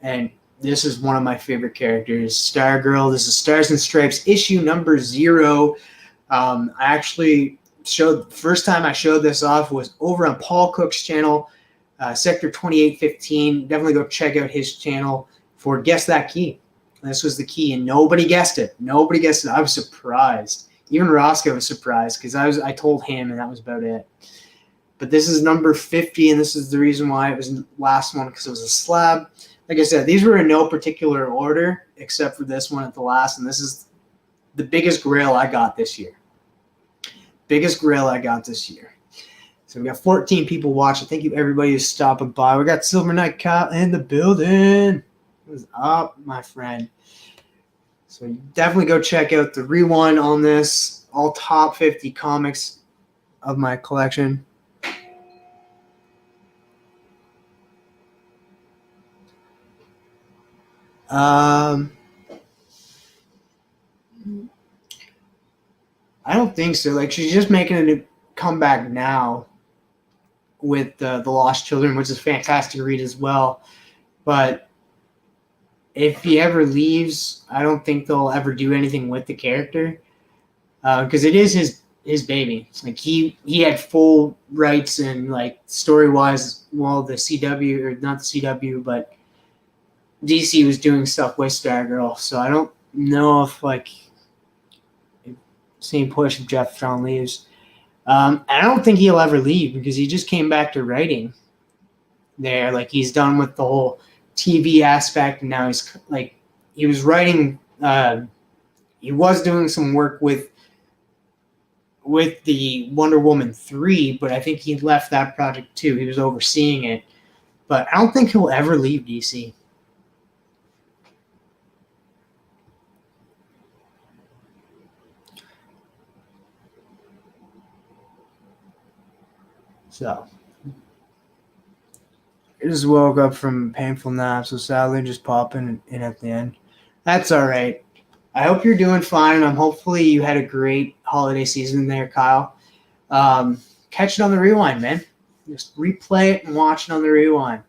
And this is one of my favorite characters, Stargirl. This is Stars and Stripes, issue number 0. I actually showed, the first time I showed this off was over on Paul Cook's channel, Sector 2815. Definitely go check out his channel for Guess That Key. This was the key, and nobody guessed it. Nobody guessed it. I was surprised. Even Roscoe was surprised because I told him, and that was about it. But this is number 50, and this is the reason why it was the last one, because it was a slab. Like I said, these were in no particular order except for this one at the last, and this is the biggest grail I got this year. Biggest grail I got this year. So we got 14 people watching. Thank you, everybody who's stopping by. We got Silver Knight Kyle in the building. What's up, my friend? So you definitely go check out the rewind on this. All top 50 comics of my collection. I don't think so. Like, she's just making a comeback now with the Lost Children, which is a fantastic read as well. But if he ever leaves, I don't think they'll ever do anything with the character because it is his baby. It's like he had full rights and like story wise, well, the CW, or not the CW, but DC was doing stuff with Stargirl. So I don't know if same push if Jeff John leaves. I don't think he'll ever leave because he just came back to writing there. Like, he's done with the whole TV aspect, and now he's like, he was writing. He was doing some work with the Wonder Woman 3, but I think he left that project too. He was overseeing it, but I don't think he'll ever leave DC. So, I just woke up from painful nap, so sadly just popping in at the end. That's all right. I hope you're doing fine. Hopefully you had a great holiday season there, Kyle. Catch it on the rewind, man. Just replay it and watch it on the rewind.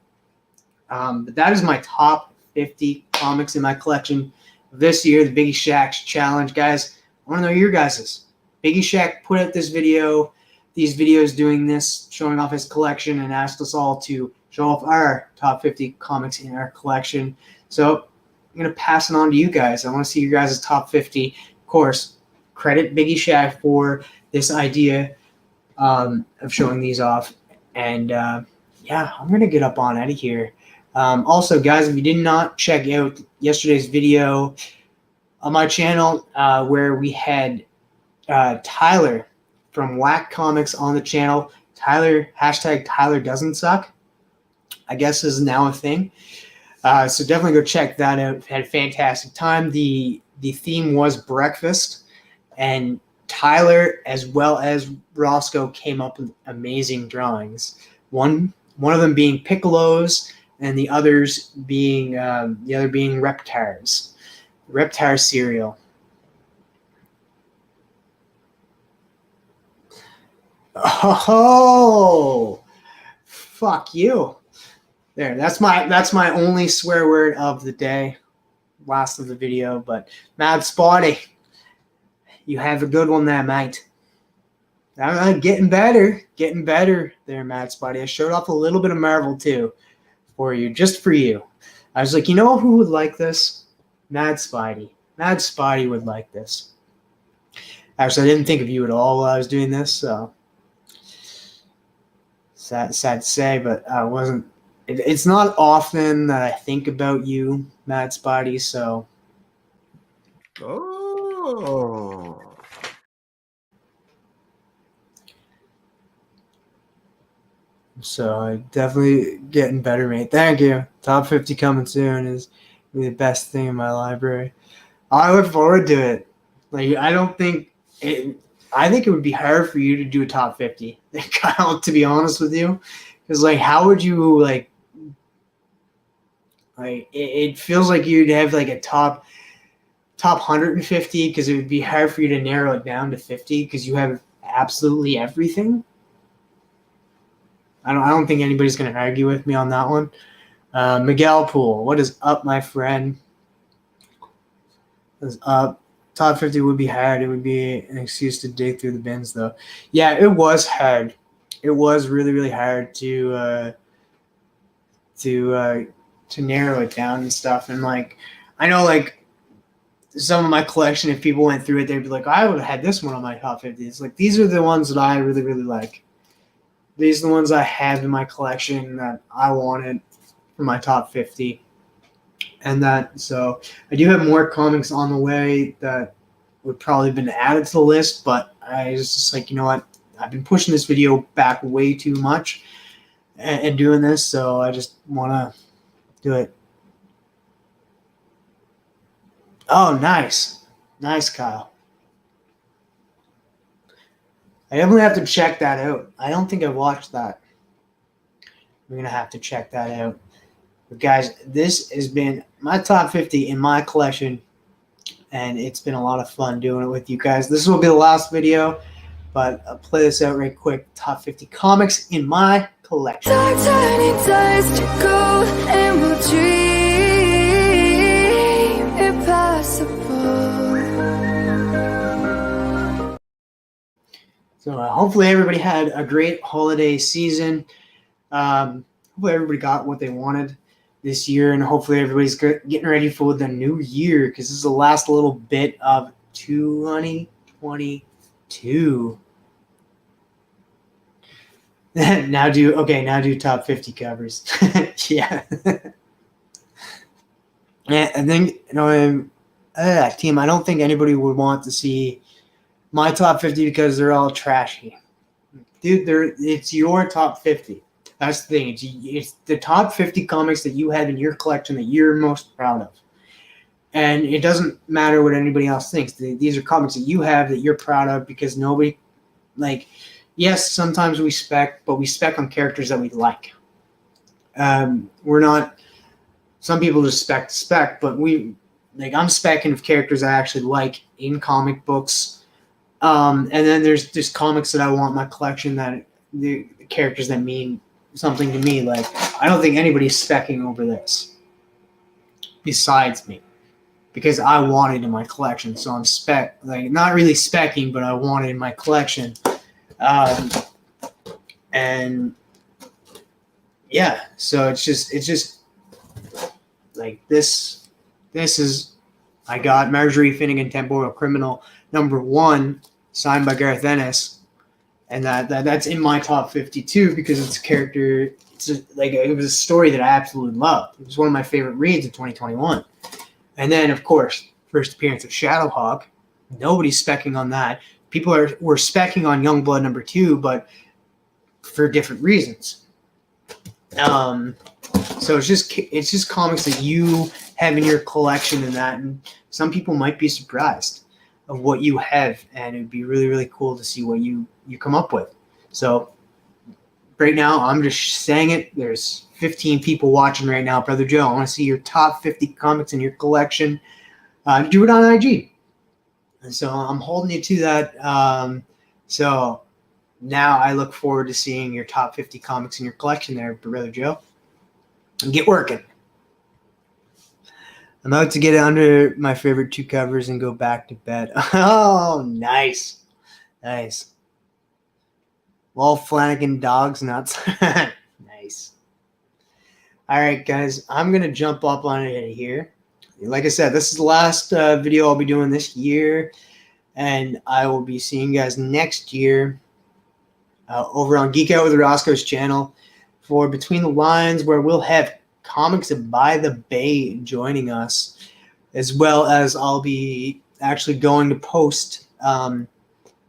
But that is my top 50 comics in my collection this year, the Biggie Shaq challenge. Guys, I want to know your guys's. Biggie Shaq put out these videos doing this, showing off his collection, and asked us all to show off our top 50 comics in our collection. So I'm going to pass it on to you guys. I want to see your guys' top 50. Of course, credit Biggie Shaq for this idea of showing these off. And yeah, I'm going to get up on out of here. Also, guys, if you did not check out yesterday's video on my channel where we had Tyler from Whack Comics on the channel, hashtag Tyler doesn't suck, I guess is now a thing. So definitely go check that out. Had a fantastic time. The theme was breakfast, and Tyler as well as Roscoe came up with amazing drawings. One One of them being Piccolos, and the other being Reptars. Reptar cereal. Oh, fuck you. There, that's my only swear word of the day. Last of the video, but Mad Spotty, you have a good one there, mate. Getting better there, Mad Spotty. I showed off a little bit of Marvel too for you, just for you. I was like, you know who would like this? Mad Spotty. Mad Spotty would like this. Actually, I didn't think of you at all while I was doing this, so sad to say, but I wasn't. It's not often that I think about you, Mad Spotty, so. Oh. So definitely getting better, mate. Thank you. Top 50 coming soon is the best thing in my library. I look forward to it. Like I think it would be hard for you to do a top 50, Kyle, to be honest with you. Because like how would you like it feels like you'd have like a top 150 because it would be hard for you to narrow it down to 50 because you have absolutely everything. I don't think anybody's going to argue with me on that one. Miguel Poole, what is up, my friend? What is up? Top 50 would be hard. It would be an excuse to dig through the bins, though. Yeah, it was hard. It was really, really hard to narrow it down and stuff. And like, I know like some of my collection, if people went through it, they'd be like, I would have had this one on my top 50. It's like these are the ones that I really, really like. These are the ones I have in my collection that I wanted for my top 50. And so I do have more comics on the way that would probably have been added to the list, but I was just like, you know what? I've been pushing this video back way too much and doing this, so I just want to do it. Oh, nice. Nice, Kyle. I definitely have to check that out. I don't think I've watched that. I'm going to have to check that out. But guys, this has been my top 50 in my collection, and it's been a lot of fun doing it with you guys. This will be the last video, but I'll play this out right quick. Top 50 comics in my collection. Turning dust to gold, and we'll dream impossible. So hopefully everybody had a great holiday season. Hopefully everybody got what they wanted this year, and hopefully everybody's getting ready for the new year because this is the last little bit of 2022. Now do top 50 covers. Yeah. Yeah, I think team. I don't think anybody would want to see my top 50 because they're all trashy, dude. It's your top 50. That's the thing. It's the top 50 comics that you have in your collection that you're most proud of, and it doesn't matter what anybody else thinks. These are comics that you have that you're proud of because nobody, like, yes, sometimes we spec, but we spec on characters that we like. We're not. Some people just spec, but I'm specking of characters I actually like in comic books. And then there's just comics that I want in my collection that the characters that mean something to me. Like, I don't think anybody's specking over this besides me because I want it in my collection. So I'm not really specking, but I want it in my collection. And yeah, so it's just like this is, I got Marjorie Finnegan Temporal Criminal #1 signed by Gareth Ennis, and that's in my top 52 because it's a character. It was a story that I absolutely loved. It was one of my favorite reads of 2021. And then, of course, first appearance of Shadowhawk. Nobody's specking on that. People were specking on Youngblood #2, but for different reasons. So it's just comics that you have in your collection and some people might be surprised of what you have, and it'd be really, really cool to see what you come up with. So right now, I'm just saying it. There's 15 people watching right now. Brother Joe, I want to see your top 50 comics in your collection. Do it on IG. And so I'm holding you to that. So now I look forward to seeing your top 50 comics in your collection there, Brother Joe. And get working. I'm about to get under my favorite 2 covers and go back to bed. Oh, nice. Nice. Wall Flanagan dogs nuts. Nice. All right, guys. I'm going to jump up on it here. Like I said, this is the last video I'll be doing this year. And I will be seeing you guys next year over on Geek Out with Roscoe's channel for Between the Lines, where we'll have Comics by the Bay joining us, as well as I'll be actually going to post all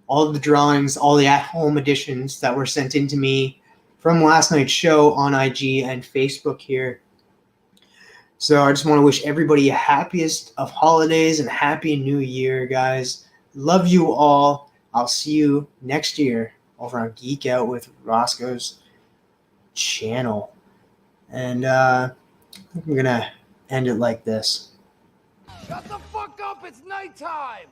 of the drawings, all the at-home editions that were sent in to me from last night's show on IG and Facebook here. So I just want to wish everybody a happiest of holidays and happy new year, guys. Love you all. I'll see you next year over on Geek Out with Roscoe's channel. And I'm going to end it like this. Shut the fuck up, it's nighttime!